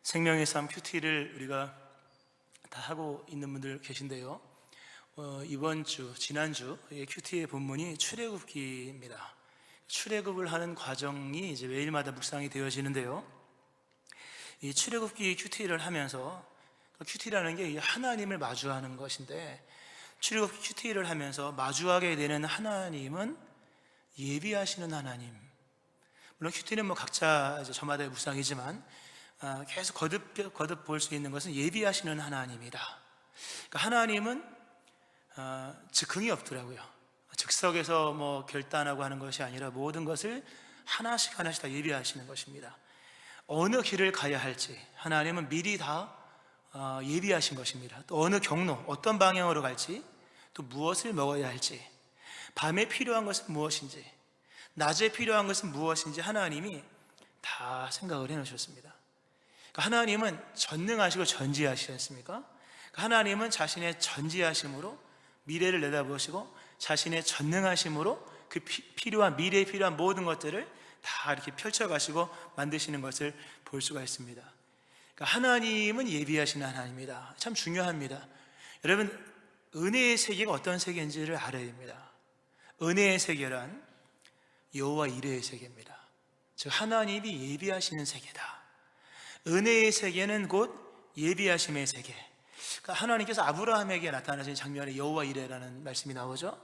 생명의 삶 큐티를 우리가 다 하고 있는 분들 계신데요. 이번 주, 지난주의 큐티의 본문이 출애굽기입니다. 출애굽을 하는 과정이 이제 매일마다 묵상이 되어지는데요. 이 출애굽기 큐티를 하면서, 큐티라는 게 하나님을 마주하는 것인데, 출애굽기 큐티를 하면서 마주하게 되는 하나님은 예비하시는 하나님. 물론 큐티는 각자 이제 저마다의 묵상이지만 계속 거듭 볼 수 있는 것은 예비하시는 하나님이다. 그러니까 하나님은 즉흥이 없더라고요. 즉석에서 결단하고 하는 것이 아니라 모든 것을 하나씩 다 예비하시는 것입니다. 어느 길을 가야 할지 하나님은 미리 다 예비하신 것입니다. 또 어느 경로, 어떤 방향으로 갈지, 또 무엇을 먹어야 할지, 밤에 필요한 것은 무엇인지, 낮에 필요한 것은 무엇인지 하나님이 다 생각을 해놓으셨습니다. 하나님은 전능하시고 전지하시지 않습니까? 하나님은 자신의 전지하심으로 미래를 내다보시고 자신의 전능하심으로 그 미래에 필요한 모든 것들을 다 이렇게 펼쳐가시고 만드시는 것을 볼 수가 있습니다. 하나님은 예비하시는 하나님이다. 참 중요합니다. 여러분, 은혜의 세계가 어떤 세계인지를 알아야 됩니다. 은혜의 세계란 여호와 이레의 세계입니다. 즉 하나님이 예비하시는 세계다. 은혜의 세계는 곧 예비하심의 세계. 하나님께서 아브라함에게 나타나신 장면에 여호와 이레라는 말씀이 나오죠.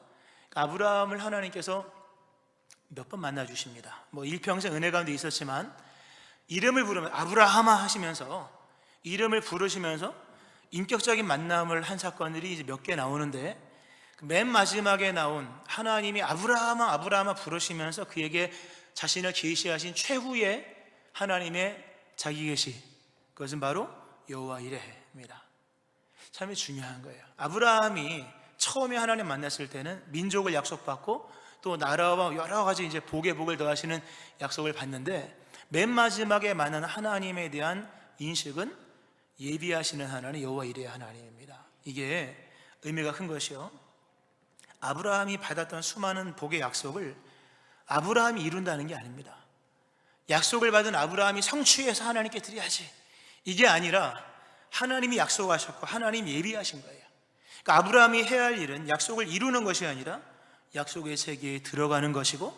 아브라함을 하나님께서 몇 번 만나 주십니다. 일평생 은혜 가운데 있었지만 이름을 부르면 아브라함아 하시면서 이름을 부르시면서 인격적인 만남을 한 사건들이 이제 몇 개 나오는데, 맨 마지막에 나온 하나님이 아브라함아 아브라함아 부르시면서 그에게 자신을 계시하신 최후의 하나님의 자기 계시, 그것은 바로 여호와 이레입니다. 참 중요한 거예요. 아브라함이 처음에 하나님 만났을 때는 민족을 약속받고 또 나라와 여러 가지 이제 복에 복을 더하시는 약속을 받는데, 맨 마지막에 만난 하나님에 대한 인식은 예비하시는 하나님 여호와 이레의 하나님입니다. 이게 의미가 큰 것이요, 아브라함이 받았던 수많은 복의 약속을 아브라함이 이룬다는 게 아닙니다. 약속을 받은 아브라함이 성취해서 하나님께 드려야지, 이게 아니라 하나님이 약속하셨고 하나님이 예비하신 거예요. 그러니까 아브라함이 해야 할 일은 약속을 이루는 것이 아니라 약속의 세계에 들어가는 것이고,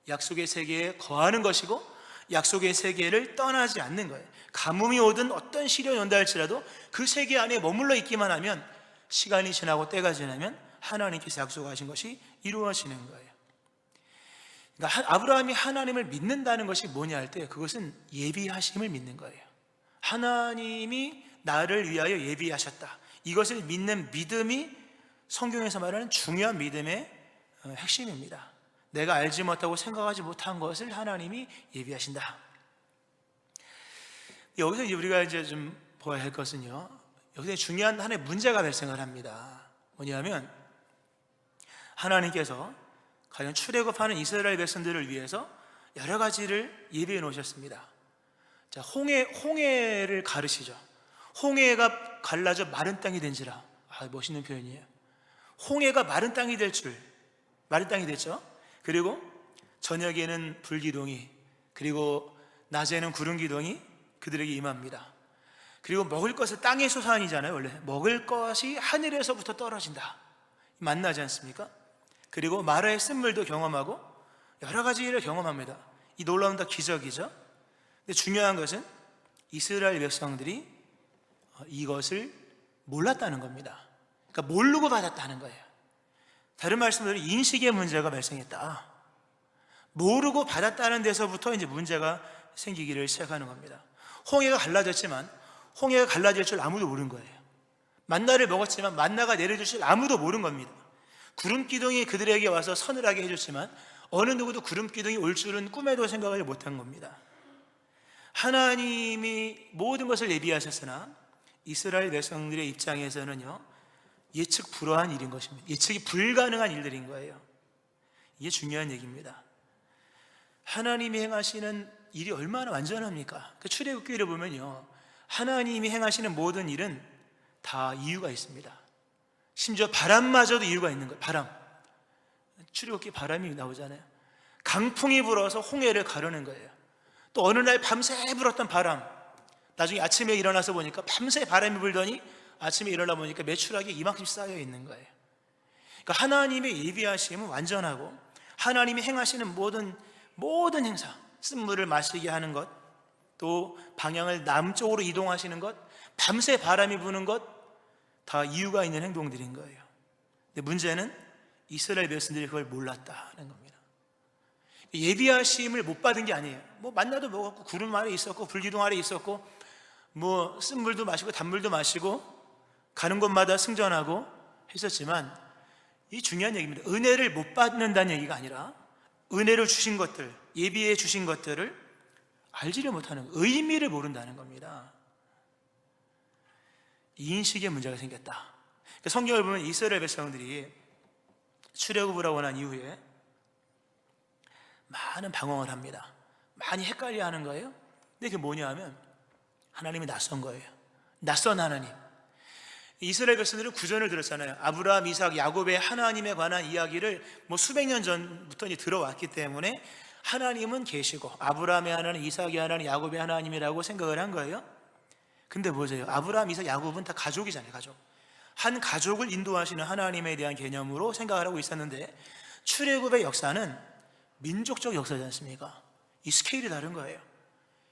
약속의 세계에 거하는 것이고, 약속의 세계를 떠나지 않는 거예요. 가뭄이 오든 어떤 시련이 온다 할지라도 그 세계 안에 머물러 있기만 하면 시간이 지나고 때가 지나면 하나님께서 약속하신 것이 이루어지는 거예요. 그러니까 아브라함이 하나님을 믿는다는 것이 뭐냐 할 때, 그것은 예비하심을 믿는 거예요. 하나님이 나를 위하여 예비하셨다, 이것을 믿는 믿음이 성경에서 말하는 중요한 믿음의 핵심입니다. 내가 알지 못하고 생각하지 못한 것을 하나님이 예비하신다. 여기서 우리가 이제 좀 보아야 할 것은요, 여기서 중요한 하나의 문제가 발생을 합니다. 뭐냐면 하나님께서 과연 출애굽하는 이스라엘 백성들을 위해서 여러 가지를 예비해 놓으셨습니다. 자, 홍해를 가르시죠. 홍해가 갈라져 마른 땅이 된지라. 멋있는 표현이에요. 홍해가 마른 땅이 됐죠. 그리고 저녁에는 불기둥이, 그리고 낮에는 구름기둥이 그들에게 임합니다. 그리고 먹을 것을 땅의 소산이잖아요. 원래 먹을 것이 하늘에서부터 떨어진다, 만나지 않습니까? 그리고 마라의 쓴물도 경험하고 여러 가지를 경험합니다. 이 놀라운 다 기적이죠. 근데 중요한 것은 이스라엘 백성들이 이것을 몰랐다는 겁니다. 그러니까 모르고 받았다는 거예요. 다른 말씀으로 인식의 문제가 발생했다. 모르고 받았다는 데서부터 이제 문제가 생기기를 시작하는 겁니다. 홍해가 갈라졌지만 홍해가 갈라질 줄 아무도 모르는 거예요. 만나를 먹었지만 만나가 내려줄 줄 아무도 모르는 겁니다. 구름기둥이 그들에게 와서 서늘하게 해줬지만 어느 누구도 구름기둥이 올 줄은 꿈에도 생각을 못한 겁니다. 하나님이 모든 것을 예비하셨으나 이스라엘 백성들의 입장에서는요, 예측 불허한 일인 것입니다. 예측이 불가능한 일들인 거예요. 이게 중요한 얘기입니다. 하나님이 행하시는 일이 얼마나 완전합니까? 그 출애굽기를 보면요, 하나님이 행하시는 모든 일은 다 이유가 있습니다. 심지어 바람마저도 이유가 있는 거예요. 바람, 출애굽기 바람이 나오잖아요. 강풍이 불어서 홍해를 가르는 거예요. 또 어느 날 밤새 불었던 바람, 나중에 아침에 일어나서 보니까 밤새 바람이 불더니 아침에 일어나 보니까 메추라기 이만큼 쌓여 있는 거예요. 그러니까 하나님의 예비하심은 완전하고, 하나님이 행하시는 모든 행사, 쓴물을 마시게 하는 것, 또 방향을 남쪽으로 이동하시는 것, 밤새 바람이 부는 것, 다 이유가 있는 행동들인 거예요. 근데 문제는 이스라엘 백성들이 그걸 몰랐다는 겁니다. 예비하심을 못 받은 게 아니에요. 뭐 만나도 먹었고, 구름 아래 있었고, 불기둥 아래 있었고, 뭐 쓴물도 마시고 단물도 마시고 가는 곳마다 승전하고 했었지만, 이 중요한 얘기입니다. 은혜를 못 받는다는 얘기가 아니라 은혜를 주신 것들, 예비해 주신 것들을 알지를 못하는, 의미를 모른다는 겁니다. 이 인식에 문제가 생겼다. 성경을 보면 이스라엘 백성들이 출애굽을 하고 난 이후에 많은 방황을 합니다. 많이 헷갈려 하는 거예요. 근데 그게 뭐냐 하면 하나님이 낯선 거예요. 낯선 하나님. 이스라엘 백성들은 구전을 들었잖아요. 아브라함, 이삭, 야곱의 하나님에 관한 이야기를 뭐 수백 년 전부터 들어왔기 때문에 하나님은 계시고, 아브라함의 하나님, 이삭의 하나님, 야곱의 하나님이라고 생각을 한 거예요. 근데 보세요. 아브라함, 이삭, 야곱은 다 가족이잖아요. 가족. 한 가족을 인도하시는 하나님에 대한 개념으로 생각을 하고 있었는데, 출애굽의 역사는 민족적 역사지 않습니까? 이 스케일이 다른 거예요.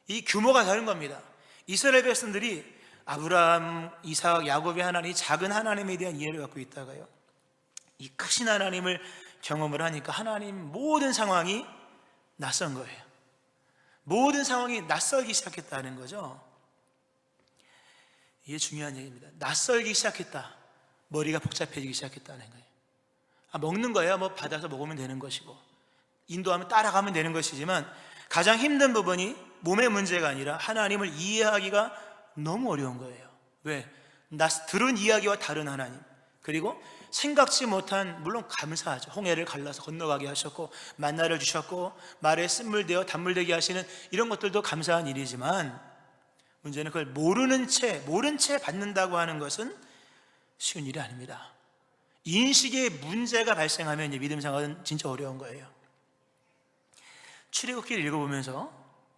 이 규모가 다른 겁니다. 이스라엘 백성들이 아브라함, 이삭, 야곱의 하나님, 작은 하나님에 대한 이해를 갖고 있다가요, 이 크신 하나님을 경험을 하니까 하나님 모든 상황이 낯선 거예요. 모든 상황이 낯설기 시작했다는 거죠. 이게 중요한 얘기입니다. 낯설기 시작했다. 머리가 복잡해지기 시작했다는 거예요. 먹는 거야 뭐 받아서 먹으면 되는 것이고, 인도하면 따라가면 되는 것이지만, 가장 힘든 부분이 몸의 문제가 아니라 하나님을 이해하기가 너무 어려운 거예요. 왜? 들은 이야기와 다른 하나님, 그리고 생각지 못한, 물론 감사하죠. 홍해를 갈라서 건너가게 하셨고, 만나를 주셨고, 말에 쓴물 되어 단물 되게 하시는 이런 것들도 감사한 일이지만, 문제는 그걸 모른 채 받는다고 하는 것은 쉬운 일이 아닙니다. 인식의 문제가 발생하면 믿음 생활은 진짜 어려운 거예요. 출애굽기를 읽어보면서,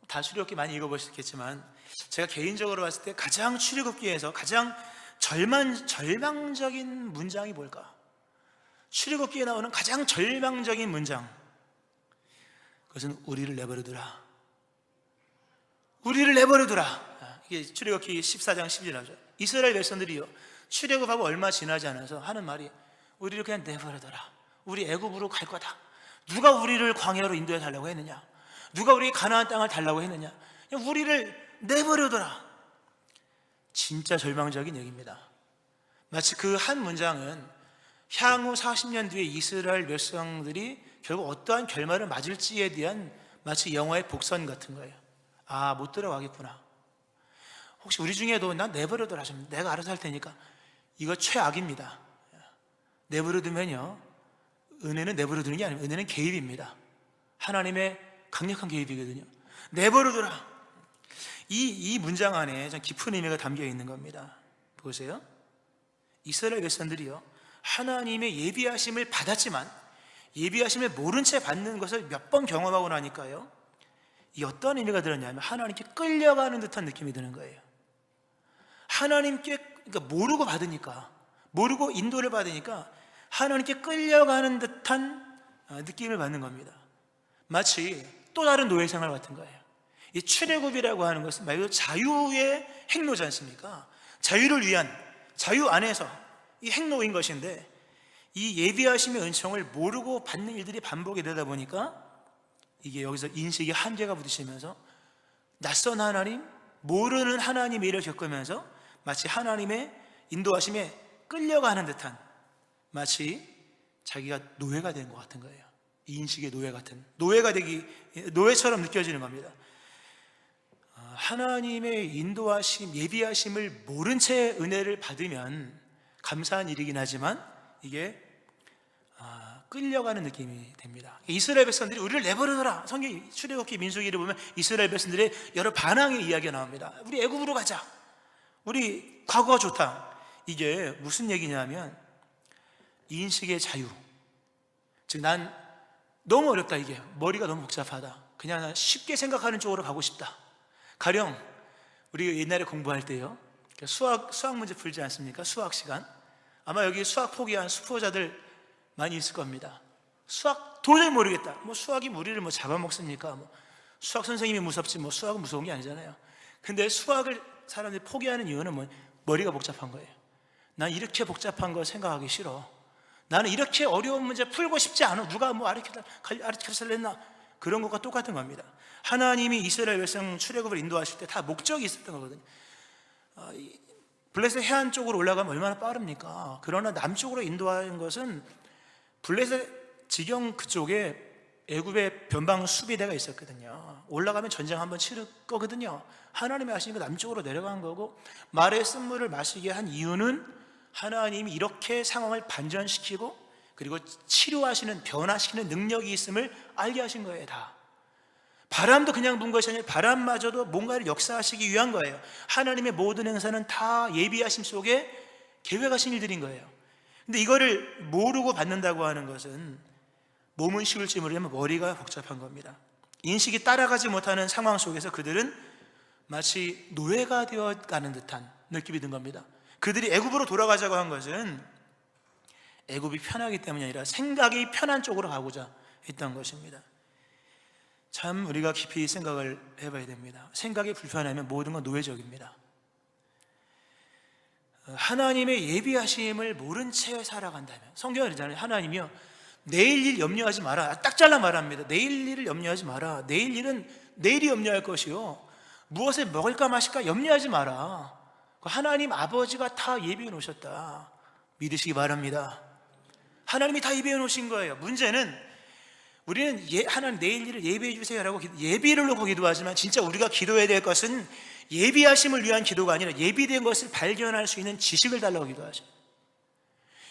다 출애굽기 많이 읽어보셨겠지만, 제가 개인적으로 봤을 때 가장 출애굽기에서 가장 절망적인 문장이 뭘까? 출애굽기에 나오는 가장 절망적인 문장, 그것은 우리를 내버려두라. 우리를 내버려두라. 이게 출애굽기 14장 10절이죠. 이스라엘 백성들이요, 출애굽하고 얼마 지나지 않아서 하는 말이, 우리를 그냥 내버려둬라. 우리 애굽으로 갈 거다. 누가 우리를 광야로 인도해 달라고 했느냐? 누가 우리 가나안 땅을 달라고 했느냐? 그냥 우리를 내버려둬라. 진짜 절망적인 얘기입니다. 마치 그 한 문장은 향후 40년 뒤에 이스라엘 백성들이 결국 어떠한 결말을 맞을지에 대한 마치 영화의 복선 같은 거예요. 아, 못 들어가겠구나. 혹시 우리 중에도 난 내버려둬라, 좀 내가 알아서 할 테니까, 이거 최악입니다. 내버려두면요, 은혜는 내버려두는 게 아니에요. 은혜는 개입입니다. 하나님의 강력한 개입이거든요. 내버려둬라. 이 문장 안에 좀 깊은 의미가 담겨 있는 겁니다. 보세요. 이스라엘 백성들이요, 하나님의 예비하심을 받았지만 예비하심을 모른 채 받는 것을 몇 번 경험하고 나니까요, 이 어떤 의미가 들었냐면 하나님께 끌려가는 듯한 느낌이 드는 거예요. 하나님께, 그러니까 모르고 받으니까, 모르고 인도를 받으니까 하나님께 끌려가는 듯한 느낌을 받는 겁니다. 마치 또 다른 노예 생활 같은 거예요. 이 출애굽이라고 하는 것은 말 그대로 자유의 행로지 않습니까? 자유를 위한, 자유 안에서 이 행로인 것인데, 이 예비하심의 은총을 모르고 받는 일들이 반복이 되다 보니까 이게 여기서 인식의 한계가 부딪히면서 낯선 하나님, 모르는 하나님의 일을 겪으면서 마치 하나님의 인도하심에 끌려가는 듯한, 마치 자기가 노예가 된 것 같은 거예요. 이 인식의 노예 같은, 노예처럼 느껴지는 겁니다. 하나님의 인도하심, 예비하심을 모른 채 은혜를 받으면 감사한 일이긴 하지만 이게 끌려가는 느낌이 됩니다. 이스라엘 백성들이 우리를 내버려둬라. 성경 출애굽기, 민수기를 보면 이스라엘 백성들의 여러 반항의 이야기가 나옵니다. 우리 애굽으로 가자. 우리 과거가 좋다. 이게 무슨 얘기냐면 인식의 자유. 즉, 난 너무 어렵다. 이게 머리가 너무 복잡하다. 그냥 난 쉽게 생각하는 쪽으로 가고 싶다. 가령 우리 옛날에 공부할 때요, 수학 문제 풀지 않습니까? 수학 시간. 아마 여기 수학 포기한 수포자들 많이 있을 겁니다. 수학 도저히 모르겠다. 뭐 수학이 우리를 뭐 잡아먹습니까? 뭐 수학 선생님이 무섭지 뭐 수학은 무서운 게 아니잖아요. 근데 수학을 사람들이 포기하는 이유는 뭐 머리가 복잡한 거예요. 난 이렇게 복잡한 거 생각하기 싫어. 나는 이렇게 어려운 문제 풀고 싶지 않아. 누가 뭐 가르쳐달랬나? 그런 것과 똑같은 겁니다. 하나님이 이스라엘 백성 출애굽을 인도하실 때 다 목적이 있었던 거거든요. 블레셋 해안 쪽으로 올라가면 얼마나 빠릅니까? 그러나 남쪽으로 인도하는 것은 블레셋 지경 그쪽에 애굽의 변방 수비대가 있었거든요. 올라가면 전쟁 한번 치를 거거든요. 하나님이 하시니까 남쪽으로 내려간 거고, 말의 쓴물을 마시게 한 이유는 하나님이 이렇게 상황을 반전시키고 그리고 치료하시는, 변화시키는 능력이 있음을 알게 하신 거예요. 다. 바람도 그냥 분 것이 아니라 바람마저도 뭔가를 역사하시기 위한 거예요. 하나님의 모든 행사는 다 예비하심 속에 계획하신 일들인 거예요. 근데 이거를 모르고 받는다고 하는 것은 몸은 쉬울지 모르지만 머리가 복잡한 겁니다. 인식이 따라가지 못하는 상황 속에서 그들은 마치 노예가 되어가는 듯한 느낌이 든 겁니다. 그들이 애굽으로 돌아가자고 한 것은 애굽이 편하기 때문이 아니라 생각이 편한 쪽으로 가고자 했던 것입니다. 참 우리가 깊이 생각을 해봐야 됩니다. 생각이 불편하면 모든 건 노예적입니다. 하나님의 예비하심을 모른 채 살아간다면, 성경은 그러잖아요. 하나님이요, 내일 일 염려하지 마라. 딱 잘라 말합니다. 내일 일을 염려하지 마라. 내일 일은 내일이 염려할 것이요, 무엇을 먹을까 마실까 염려하지 마라. 하나님 아버지가 다 예비해 놓으셨다. 믿으시기 바랍니다. 하나님이 다 예비해 놓으신 거예요. 문제는 우리는 하나님 내일 일을 예비해 주세요라고 예비를 놓고 기도하지만, 진짜 우리가 기도해야 될 것은 예비하심을 위한 기도가 아니라 예비된 것을 발견할 수 있는 지식을 달라고 기도하죠.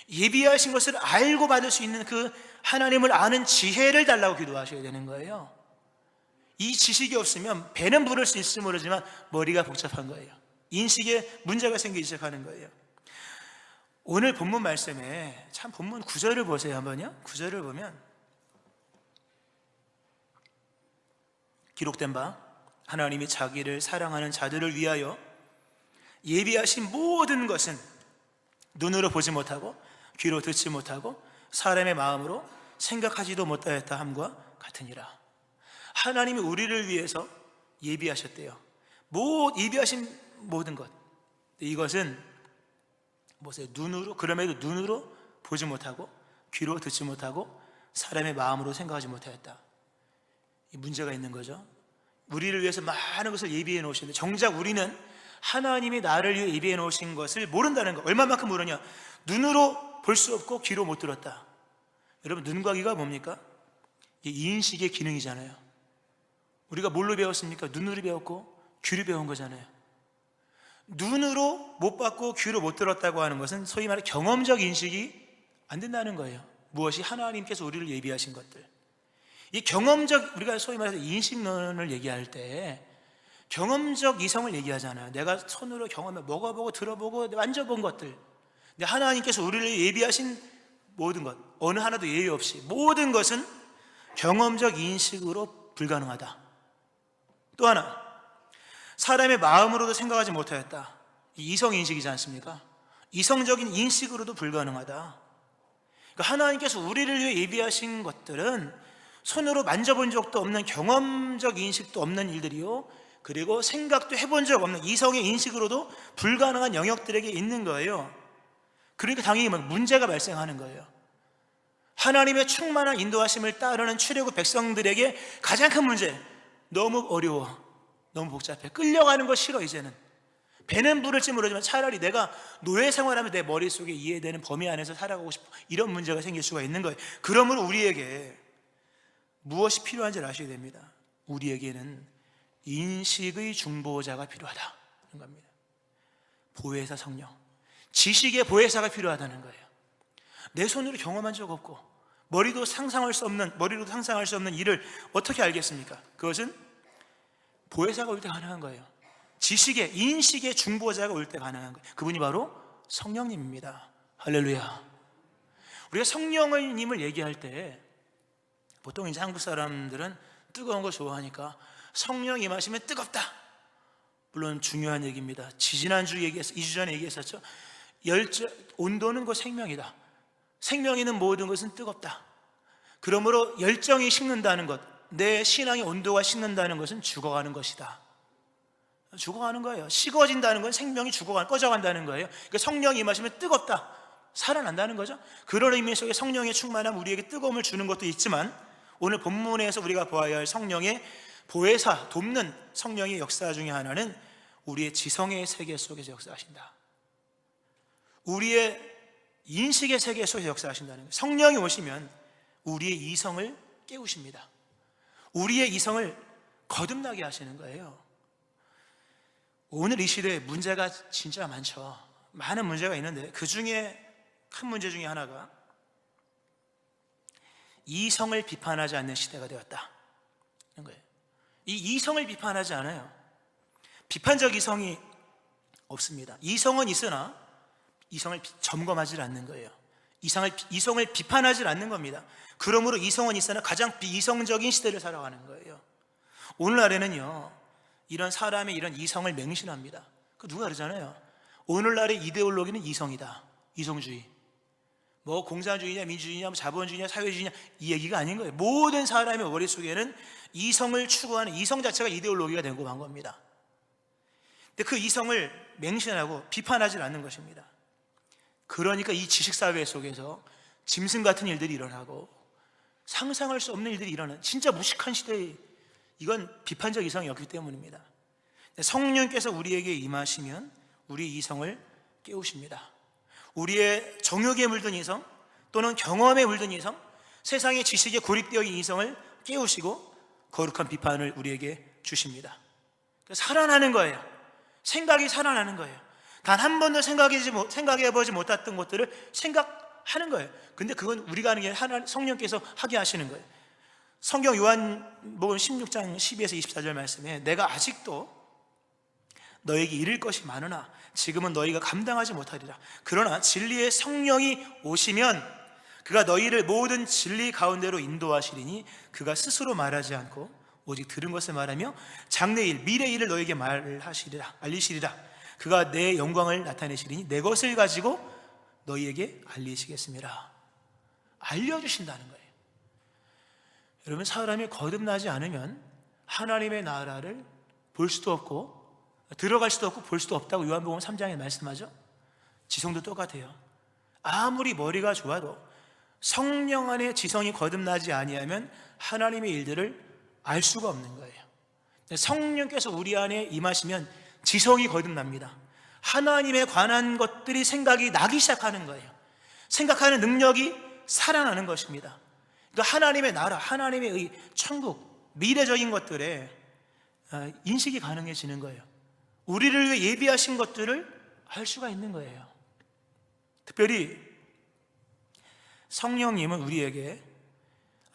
예비하신 것을 알고 받을 수 있는 그 하나님을 아는 지혜를 달라고 기도하셔야 되는 거예요. 이 지식이 없으면 배는 부를 수 있을지 모르지만 머리가 복잡한 거예요. 인식에 문제가 생기기 시작하는 거예요. 오늘 본문 말씀에 참 본문 9절을 보세요. 한번요. 9절을 보면 기록된 바 하나님이 자기를 사랑하는 자들을 위하여 예비하신 모든 것은 눈으로 보지 못하고 귀로 듣지 못하고 사람의 마음으로 생각하지도 못하였다 함과 같으니라. 하나님이 우리를 위해서 예비하셨대요. 예비하신 모든 것, 이것은 보세요. 눈으로, 그럼에도 눈으로 보지 못하고 귀로 듣지 못하고 사람의 마음으로 생각하지 못하였다. 이 문제가 있는 거죠. 우리를 위해서 많은 것을 예비해 놓으시는데 정작 우리는 하나님이 나를 위해 예비해 놓으신 것을 모른다는 거. 얼마만큼 모르냐? 눈으로 볼 수 없고 귀로 못 들었다. 여러분, 눈과 귀가 뭡니까? 이 인식의 기능이잖아요. 우리가 뭘로 배웠습니까? 눈으로 배웠고 귀로 배운 거잖아요. 눈으로 못 봤고 귀로 못 들었다고 하는 것은 소위 말해 경험적 인식이 안 된다는 거예요. 무엇이 하나님께서 우리를 예비하신 것들, 이 경험적, 우리가 소위 말해서 인식론을 얘기할 때 경험적 이성을 얘기하잖아요. 내가 손으로 경험해 먹어보고 들어보고 만져본 것들. 근데 하나님께서 우리를 예비하신 모든 것, 어느 하나도 예외 없이 모든 것은 경험적 인식으로 불가능하다. 또 하나, 사람의 마음으로도 생각하지 못하였다. 이성인식이지 않습니까? 이성적인 인식으로도 불가능하다. 그러니까 하나님께서 우리를 위해 예비하신 것들은 손으로 만져본 적도 없는, 경험적 인식도 없는 일들이요, 그리고 생각도 해본 적 없는 이성의 인식으로도 불가능한 영역들에게 있는 거예요. 그러니까 당연히 문제가 발생하는 거예요. 하나님의 충만한 인도하심을 따르는 출애굽 백성들에게 가장 큰 문제, 너무 어려워, 너무 복잡해, 끌려가는 거 싫어. 이제는 배는 부를지 모르지만 차라리 내가 노예 생활하면 내 머릿속에 이해되는 범위 안에서 살아가고 싶어. 이런 문제가 생길 수가 있는 거예요. 그러므로 우리에게 무엇이 필요한지를 아셔야 됩니다. 우리에게는 인식의 중보자가 필요하다, 그런 겁니다. 보혜사 성령, 지식의 보혜사가 필요하다는 거예요. 내 손으로 경험한 적 없고 머리로도 상상할 수 없는 일을 어떻게 알겠습니까? 그것은 보혜사가 올 때 가능한 거예요. 지식의, 인식의 중보자가 올 때 가능한 거예요. 그분이 바로 성령님입니다. 할렐루야. 우리가 성령님을 얘기할 때 보통 이제 한국 사람들은 뜨거운 거 좋아하니까 성령 임하시면 뜨겁다, 물론 중요한 얘기입니다. 지지난주 얘기했어, 2주 전에 얘기했었죠. 온도는 그 생명이다. 생명이 있는 모든 것은 뜨겁다. 그러므로 열정이 식는다는 것, 내 신앙의 온도가 식는다는 것은 죽어가는 것이다. 죽어가는 거예요. 식어진다는 건 생명이 꺼져간다는 거예요. 그러니까 성령이 임하시면 뜨겁다, 살아난다는 거죠. 그런 의미 속에 성령의 충만함, 우리에게 뜨거움을 주는 것도 있지만, 오늘 본문에서 우리가 보아야 할 성령의 보혜사, 돕는 성령의 역사 중에 하나는 우리의 지성의 세계 속에서 역사하신다. 우리의 인식의 세계 속에서 역사하신다는 거예요. 성령이 오시면 우리의 이성을 깨우십니다. 우리의 이성을 거듭나게 하시는 거예요. 오늘 이 시대에 문제가 진짜 많죠. 많은 문제가 있는데 그 중에 큰 문제 중에 하나가 이성을 비판하지 않는 시대가 되었다 는 거예요. 이 이성을 비판하지 않아요. 비판적 이성이 없습니다. 이성은 있으나 이성을 점검하지 않는 거예요. 이성을 비판하지 않는 겁니다. 그러므로 이성은 있으나 가장 비이성적인 시대를 살아가는 거예요. 오늘날에는요, 이런 사람의 이런 이성을 맹신합니다. 누가 그러잖아요. 오늘날의 이데올로기는 이성이다, 이성주의. 뭐 공산주의냐 민주주의냐 자본주의냐 사회주의냐 이 얘기가 아닌 거예요. 모든 사람의 머릿속에는 이성을 추구하는 이성 자체가 이데올로기가 된 겁니다. 근데 그 이성을 맹신하고 비판하지 않는 것입니다. 그러니까 이 지식사회 속에서 짐승 같은 일들이 일어나고 상상할 수 없는 일들이 일어나는 진짜 무식한 시대에, 이건 비판적 이성이 없기 때문입니다. 성령께서 우리에게 임하시면 우리 이성을 깨우십니다. 우리의 정욕에 물든 이성 또는 경험에 물든 이성, 세상의 지식에 고립되어 있는 이성을 깨우시고 거룩한 비판을 우리에게 주십니다. 살아나는 거예요. 생각이 살아나는 거예요. 단 한 번도 생각해보지 못했던 것들을 생각하는 거예요. 근데 그건 우리가 하는 게 아니라 성령께서 하게 하시는 거예요. 성경 요한복음 16장 12에서 24절 말씀에 내가 아직도 너에게 이를 것이 많으나 지금은 너희가 감당하지 못하리라. 그러나 진리의 성령이 오시면 그가 너희를 모든 진리 가운데로 인도하시리니 그가 스스로 말하지 않고 오직 들은 것을 말하며 장래일 미래일을 너희에게 알리시리라. 그가 내 영광을 나타내시리니 내 것을 가지고 너희에게 알리시겠습니다. 알려주신다는 거예요. 여러분, 사람이 거듭나지 않으면 하나님의 나라를 볼 수도 없고 들어갈 수도 없고 볼 수도 없다고 요한복음 3장에 말씀하죠. 지성도 똑같아요. 아무리 머리가 좋아도 성령 안에 지성이 거듭나지 아니하면 하나님의 일들을 알 수가 없는 거예요. 성령께서 우리 안에 임하시면 지성이 거듭납니다. 하나님에 관한 것들이 생각이 나기 시작하는 거예요. 생각하는 능력이 살아나는 것입니다. 그러니까 하나님의 나라, 하나님의 의, 천국, 미래적인 것들에 인식이 가능해지는 거예요. 우리를 위해 예비하신 것들을 알 수가 있는 거예요. 특별히 성령님은 우리에게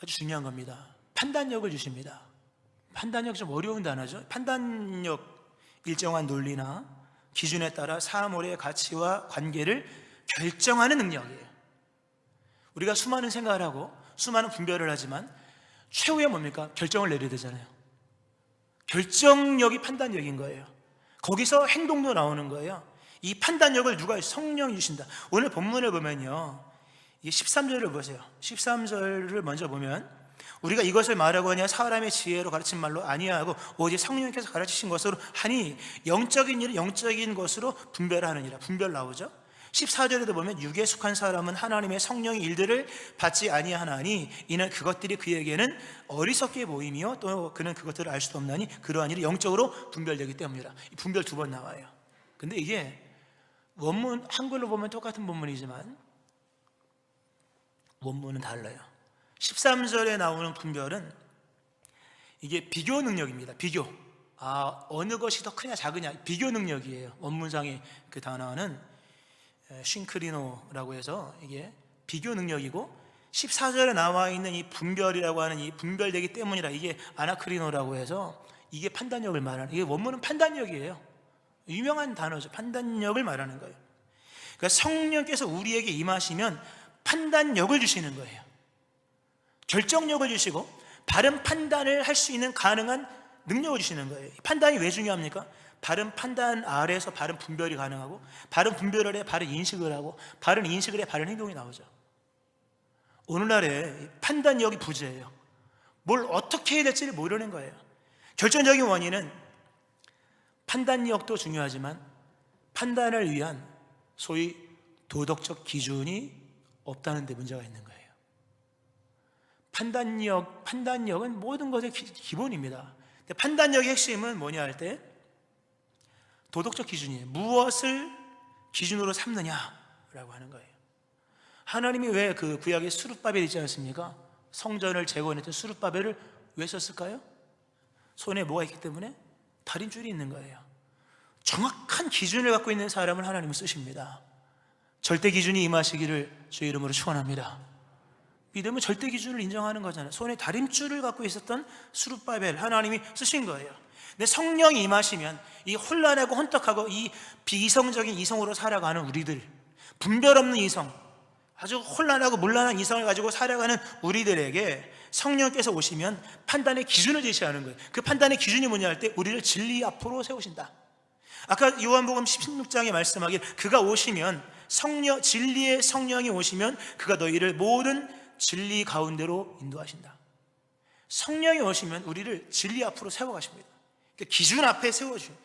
아주 중요한 겁니다. 판단력을 주십니다. 판단력 좀 어려운 단어죠. 판단력, 일정한 논리나 기준에 따라 사물의 가치와 관계를 결정하는 능력이에요. 우리가 수많은 생각을 하고 수많은 분별을 하지만 최후에 뭡니까? 결정을 내려야 되잖아요. 결정력이 판단력인 거예요. 거기서 행동도 나오는 거예요. 이 판단력을 누가? 성령이 주신다. 오늘 본문을 보면요, 이 13절을 보세요. 13절을 먼저 보면 우리가 이것을 말하고 하냐 사람의 지혜로 가르친 말로 아니하고 오직 성령께서 가르치신 것으로 하니 영적인 일은 영적인 것으로 분별하느니라. 분별 나오죠. 14절에도 보면 육에 속한 사람은 하나님의 성령의 일들을 받지 아니하나니 이는 그것들이 그에게는 어리석게 보이며 또 그는 그것들을 알 수도 없나니 그러한 일이 영적으로 분별되기 때문이라. 분별 2번 나와요. 근데 이게 원문 한글로 보면 똑같은 본문이지만 원문은 달라요. 13절에 나오는 분별은 이게 비교 능력입니다. 비교. 어느 것이 더 크냐 작으냐 비교 능력이에요. 원문상의 그 단어는 쉰크리노라고 해서 이게 비교 능력이고, 14절에 나와 있는 이 분별이라고 하는 이 분별되기 때문이라 이게 아나크리노라고 해서 이게 판단력을 말하는, 이게 원문은 판단력이에요. 유명한 단어죠. 판단력을 말하는 거예요. 그러니까 성령께서 우리에게 임하시면 판단력을 주시는 거예요. 결정력을 주시고 바른 판단을 할 수 있는 가능한 능력을 주시는 거예요. 판단이 왜 중요합니까? 바른 판단 아래에서 바른 분별이 가능하고, 바른 분별을 해 바른 인식을 하고, 바른 인식을 해 바른 행동이 나오죠. 오늘날에 판단력이 부재해요. 뭘 어떻게 해야 될지를 모르는 거예요. 결정적인 원인은 판단력도 중요하지만 판단을 위한 소위 도덕적 기준이 없다는 데 문제가 있는 거예요. 판단력은 모든 것의 기본입니다. 근데 판단력의 핵심은 뭐냐 할 때 도덕적 기준이에요. 무엇을 기준으로 삼느냐라고 하는 거예요. 하나님이 왜 그 구약에 수룹바벨 있지 않습니까? 성전을 재건했던 수룹바벨을 왜 썼을까요? 손에 뭐가 있기 때문에? 다림줄이 있는 거예요. 정확한 기준을 갖고 있는 사람을 하나님은 쓰십니다. 절대 기준이 임하시기를 주의 이름으로 축원합니다. 믿음은 절대 기준을 인정하는 거잖아요. 손에 다림줄을 갖고 있었던 수룹바벨 하나님이 쓰신 거예요. 근데 성령이 임하시면 이 혼란하고 혼탁하고 이 비이성적인 이성으로 살아가는 우리들, 분별 없는 이성, 아주 혼란하고 문란한 이성을 가지고 살아가는 우리들에게 성령께서 오시면 판단의 기준을 제시하는 거예요. 그 판단의 기준이 뭐냐 할 때 우리를 진리 앞으로 세우신다. 아까 요한복음 16장에 말씀하길 그가 오시면 진리의 성령이 오시면 그가 너희를 모든 진리 가운데로 인도하신다. 성령이 오시면 우리를 진리 앞으로 세워가십니다. 그러니까 기준 앞에 세워주십니다.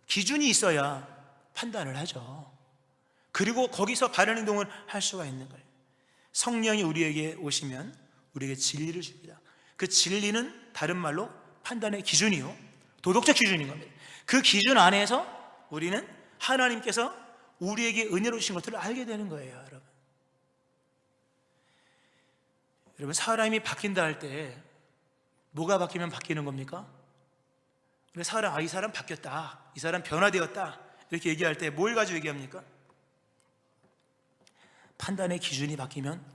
기준이 있어야 판단을 하죠. 그리고 거기서 바른 행동을 할 수가 있는 거예요. 성령이 우리에게 오시면 우리에게 진리를 줍니다. 그 진리는 다른 말로 판단의 기준이요, 도덕적 기준인 겁니다. 그 기준 안에서 우리는 하나님께서 우리에게 은혜로 주신 것들을 알게 되는 거예요. 여러분 사람이 바뀐다 할 때 뭐가 바뀌면 바뀌는 겁니까? 이 사람 바뀌었다, 이 사람 변화되었다 이렇게 얘기할 때 뭘 가지고 얘기합니까? 판단의 기준이 바뀌면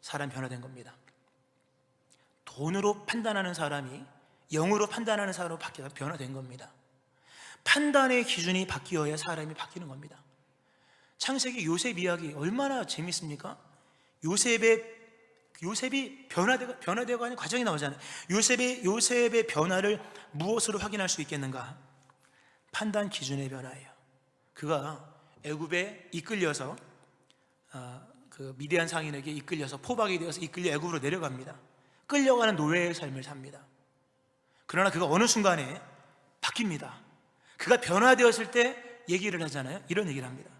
사람 변화된 겁니다. 돈으로 판단하는 사람이 영으로 판단하는 사람으로 바뀌어서 변화된 겁니다. 판단의 기준이 바뀌어야 사람이 바뀌는 겁니다. 창세기 요셉 이야기 얼마나 재밌습니까? 요셉이 변화되고 하는 과정이 나오잖아요. 요셉의 변화를 무엇으로 확인할 수 있겠는가? 판단 기준의 변화예요. 그가 애굽에 이끌려서 그 미디안 상인에게 이끌려서 포박이 되어서 이끌려 애굽으로 내려갑니다. 끌려가는 노예의 삶을 삽니다. 그러나 그가 어느 순간에 바뀝니다. 그가 변화되었을 때 얘기를 하잖아요. 이런 얘기를 합니다.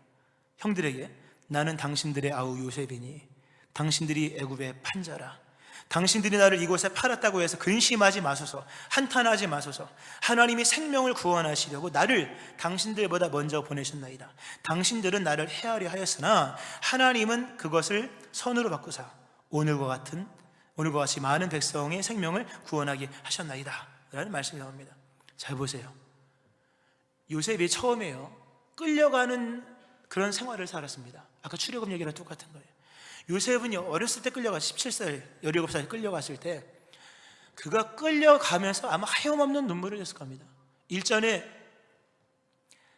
형들에게 나는 당신들의 아우 요셉이니 당신들이 애굽의 판자라. 당신들이 나를 이곳에 팔았다고 해서 근심하지 마소서, 한탄하지 마소서. 하나님이 생명을 구원하시려고 나를 당신들보다 먼저 보내셨나이다. 당신들은 나를 해하려 하였으나 하나님은 그것을 선으로 바꾸사 오늘과 같이 많은 백성의 생명을 구원하게 하셨나이다 라는 말씀이 나옵니다. 잘 보세요. 요셉이 처음에요 끌려가는 그런 생활을 살았습니다. 아까 출애굽 얘기랑 똑같은 거예요. 요셉은요 어렸을 때 17살, 17살 끌려갔을 때 그가 끌려가면서 아마 하염없는 눈물을 흘렸을 겁니다. 일전에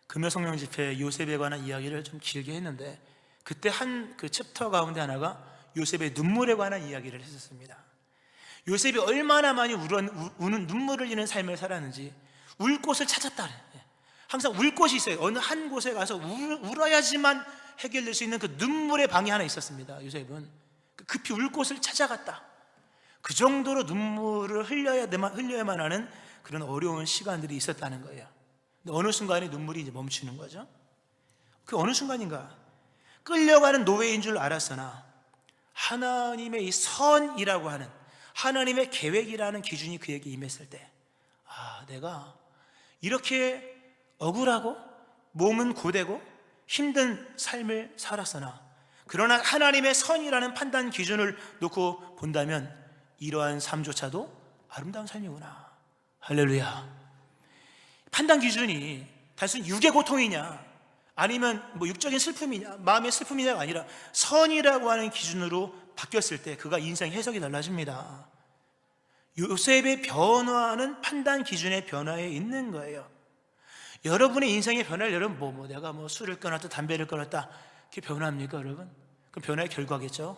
금요성령 집회 요셉에 관한 이야기를 좀 길게 했는데 그때 한 그 챕터 가운데 하나가 요셉의 눈물에 관한 이야기를 했었습니다. 요셉이 얼마나 많이 우는 눈물을 흘리는 삶을 살았는지 울 곳을 찾았다. 항상 울 곳이 있어요. 어느 한 곳에 가서 울어야지만 해결될 수 있는 그 눈물의 방이 하나 있었습니다. 요셉은 급히 울 곳을 찾아갔다. 그 정도로 눈물을 흘려야만 하는 그런 어려운 시간들이 있었다는 거예요. 근데 어느 순간에 눈물이 이제 멈추는 거죠. 그 어느 순간인가 끌려가는 노예인 줄 알았으나 하나님의 이 선이라고 하는 하나님의 계획이라는 기준이 그에게 임했을 때 내가 이렇게 억울하고 몸은 고되고 힘든 삶을 살았으나 그러나 하나님의 선이라는 판단 기준을 놓고 본다면 이러한 삶조차도 아름다운 삶이구나. 할렐루야. 판단 기준이 단순히 육의 고통이냐 아니면 육적인 슬픔이냐 마음의 슬픔이냐가 아니라 선이라고 하는 기준으로 바뀌었을 때 그가 인생 해석이 달라집니다. 요셉의 변화는 판단 기준의 변화에 있는 거예요. 여러분의 인생의 변화를 여러분 내가 술을 끊었다 담배를 끊었다 그게 변화입니까 여러분? 그럼 변화의 결과겠죠.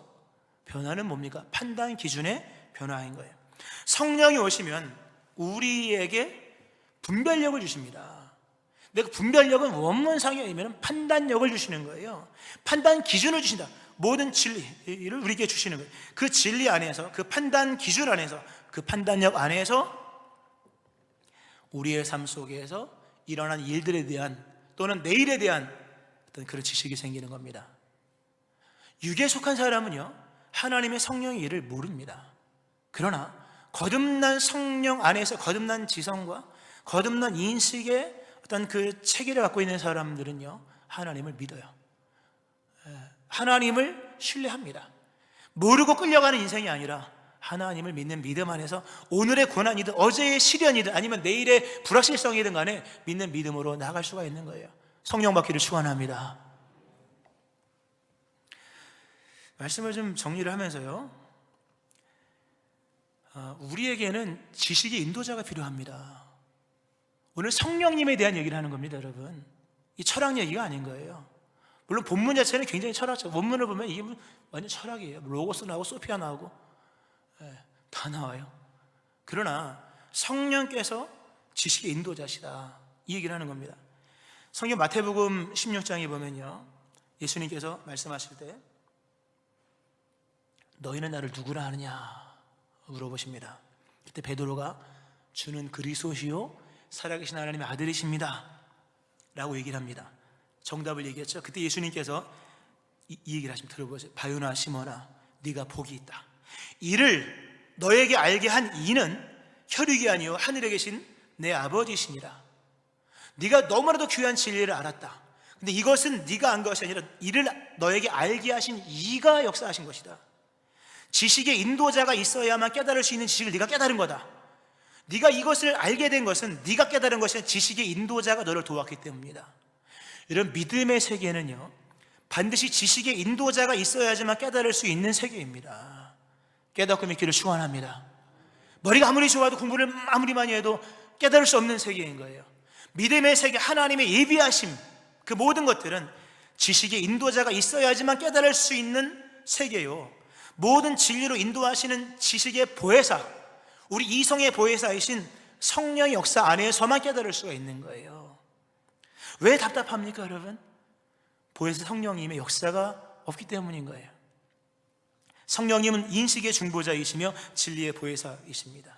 변화는 뭡니까? 판단 기준의 변화인 거예요. 성령이 오시면 우리에게 분별력을 주십니다. 내가 분별력은 원문상에 의하면 판단력을 주시는 거예요. 판단 기준을 주신다. 모든 진리를 우리에게 주시는 거예요. 그 진리 안에서, 그 판단 기준 안에서, 그 판단력 안에서 우리의 삶 속에서 일어난 일들에 대한 또는 내일에 대한 어떤 그런 지식이 생기는 겁니다. 육에 속한 사람은요, 하나님의 성령의 일을 모릅니다. 그러나 거듭난 성령 안에서 거듭난 지성과 거듭난 인식의 어떤 그 체계를 갖고 있는 사람들은요, 하나님을 믿어요. 하나님을 신뢰합니다. 모르고 끌려가는 인생이 아니라 하나님을 믿는 믿음 안에서 오늘의 고난이든 어제의 시련이든 아니면 내일의 불확실성이든 간에 믿는 믿음으로 나아갈 수가 있는 거예요. 성령 받기를 축원합니다. 말씀을 좀 정리를 하면서요, 우리에게는 지식의 인도자가 필요합니다. 오늘 성령님에 대한 얘기를 하는 겁니다, 여러분. 이 철학 얘기가 아닌 거예요. 물론 본문 자체는 굉장히 철학적, 원문을 보면 이게 완전 철학이에요. 로고스 나오고 소피아 나오고 다 나와요. 그러나 성령께서 지식의 인도자시다, 이 얘기를 하는 겁니다. 성경 마태복음 16장에 보면요, 예수님께서 말씀하실 때 너희는 나를 누구라 하느냐 물어보십니다. 그때 베드로가 주는 그리스도시요 살아계신 하나님의 아들이십니다 라고 얘기를 합니다. 정답을 얘기했죠. 그때 예수님께서 이 얘기를 하시면 들어보세요. 바요나 시몬아, 네가 복이 있다. 이를 너에게 알게 한 이는 혈육이 아니요 하늘에 계신 내 아버지시니라. 네가 너무나도 귀한 진리를 알았다. 근데 이것은 네가 안 것이 아니라 이를 너에게 알게 하신 이가 역사하신 것이다. 지식의 인도자가 있어야만 깨달을 수 있는 지식을 네가 깨달은 거다. 네가 이것을 알게 된 것은 네가 깨달은 것이 아니라 지식의 인도자가 너를 도왔기 때문이다. 이런 믿음의 세계는요, 반드시 지식의 인도자가 있어야지만 깨달을 수 있는 세계입니다. 깨닫고 믿기를 축원합니다. 머리가 아무리 좋아도 공부를 아무리 많이 해도 깨달을 수 없는 세계인 거예요. 믿음의 세계, 하나님의 예비하심, 그 모든 것들은 지식의 인도자가 있어야지만 깨달을 수 있는 세계요, 모든 진리로 인도하시는 지식의 보혜사, 우리 이성의 보혜사이신 성령의 역사 안에서만 깨달을 수가 있는 거예요. 왜 답답합니까, 여러분? 보혜사 성령님의 역사가 없기 때문인 거예요. 성령님은 인식의 중보자이시며 진리의 보혜사이십니다.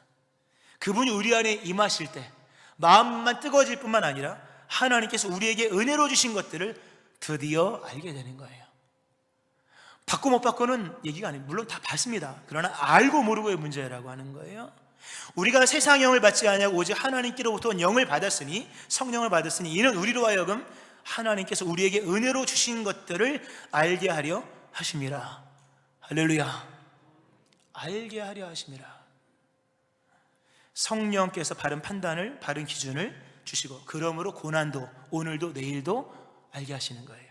그분이 우리 안에 임하실 때 마음만 뜨거워질 뿐만 아니라 하나님께서 우리에게 은혜로 주신 것들을 드디어 알게 되는 거예요. 받고 못 받고는 얘기가 아니에요. 물론 다 받습니다. 그러나 알고 모르고의 문제라고 하는 거예요. 우리가 세상 영을 받지 아니하고 오직 하나님께로부터 영을 받았으니, 성령을 받았으니 이는 우리로 하여금 하나님께서 우리에게 은혜로 주신 것들을 알게 하려 하심이라. 할렐루야. 알게 하려 하심이라. 성령께서 바른 판단을, 바른 기준을 주시고, 그러므로 고난도 오늘도 내일도 알게 하시는 거예요.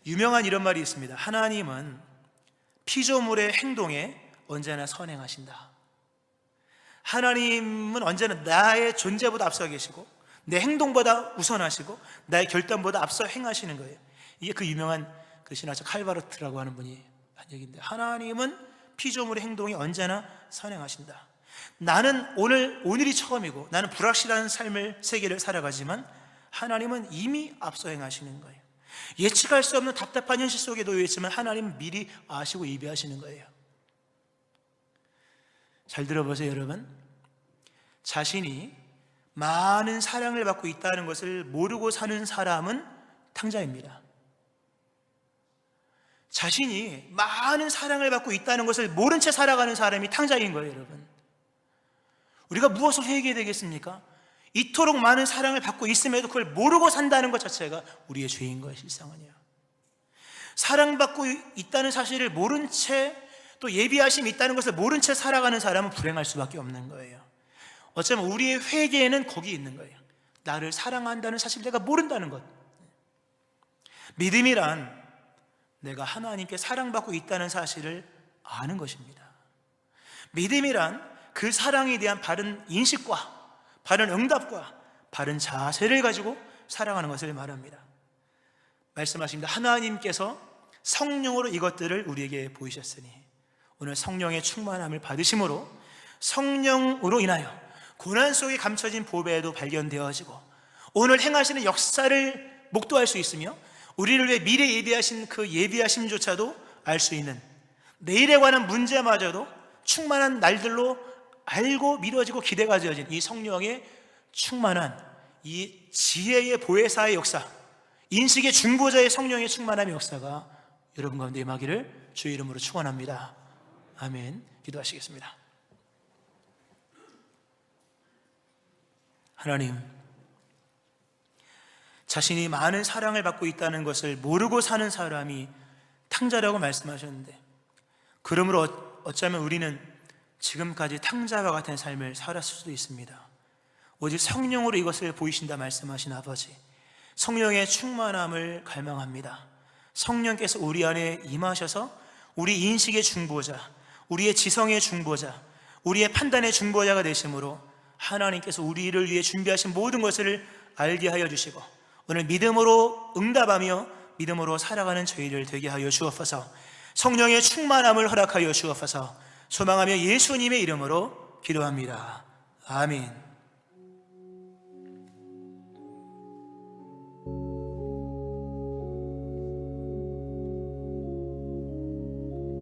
유명한 이런 말이 있습니다. 하나님은 피조물의 행동에 언제나 선행하신다. 하나님은 언제나 나의 존재보다 앞서 계시고 내 행동보다 우선하시고 나의 결단보다 앞서 행하시는 거예요. 이게 그 유명한 그 신학자 칼바르트라고 하는 분이 한 얘기인데, 하나님은 피조물의 행동에 언제나 선행하신다. 나는 오늘이 처음이고 나는 불확실한 삶을 세계를 살아가지만 하나님은 이미 앞서 행하시는 거예요. 예측할 수 없는 답답한 현실 속에 놓여 있지만 하나님은 미리 아시고 예비하시는 거예요. 잘 들어보세요, 여러분. 자신이 많은 사랑을 받고 있다는 것을 모르고 사는 사람은 탕자입니다. 자신이 많은 사랑을 받고 있다는 것을 모른 채 살아가는 사람이 탕자인 거예요, 여러분. 우리가 무엇을 회개해야 되겠습니까? 이토록 많은 사랑을 받고 있음에도 그걸 모르고 산다는 것 자체가 우리의 죄인 거예요, 실상은요. 사랑받고 있다는 사실을 모른 채, 또 예비하심이 있다는 것을 모른 채 살아가는 사람은 불행할 수밖에 없는 거예요. 어쩌면 우리의 회개는 거기 있는 거예요. 나를 사랑한다는 사실 내가 모른다는 것. 믿음이란 내가 하나님께 사랑받고 있다는 사실을 아는 것입니다. 믿음이란 그 사랑에 대한 바른 인식과 바른 응답과 바른 자세를 가지고 살아가는 것을 말합니다. 말씀하십니다. 하나님께서 성령으로 이것들을 우리에게 보이셨으니 오늘 성령의 충만함을 받으심으로 성령으로 인하여 고난 속에 감춰진 보배도 발견되어지고 오늘 행하시는 역사를 목도할 수 있으며 우리를 위해 미래 예비하신 그 예비하심조차도 알 수 있는, 내일에 관한 문제마저도 충만한 날들로 알고 미뤄지고 기대가 지어진 이 성령의 충만한 이 지혜의 보혜사의 역사, 인식의 중보자의 성령의 충만함의 역사가 여러분 가운데 임하기를 주의 이름으로 축원합니다. 아멘. 기도하시겠습니다. 하나님, 자신이 많은 사랑을 받고 있다는 것을 모르고 사는 사람이 탕자라고 말씀하셨는데, 그러므로 어쩌면 우리는 지금까지 탕자와 같은 삶을 살았을 수도 있습니다. 오직 성령으로 이것을 보이신다 말씀하신 아버지, 성령의 충만함을 갈망합니다. 성령께서 우리 안에 임하셔서 우리 인식의 중보자, 우리의 지성의 중보자, 우리의 판단의 중보자가 되심으로 하나님께서 우리를 위해 준비하신 모든 것을 알게 하여 주시고 오늘 믿음으로 응답하며 믿음으로 살아가는 저희를 되게 하여 주옵소서. 성령의 충만함을 허락하여 주옵소서. 소망하며 예수님의 이름으로 기도합니다. 아멘.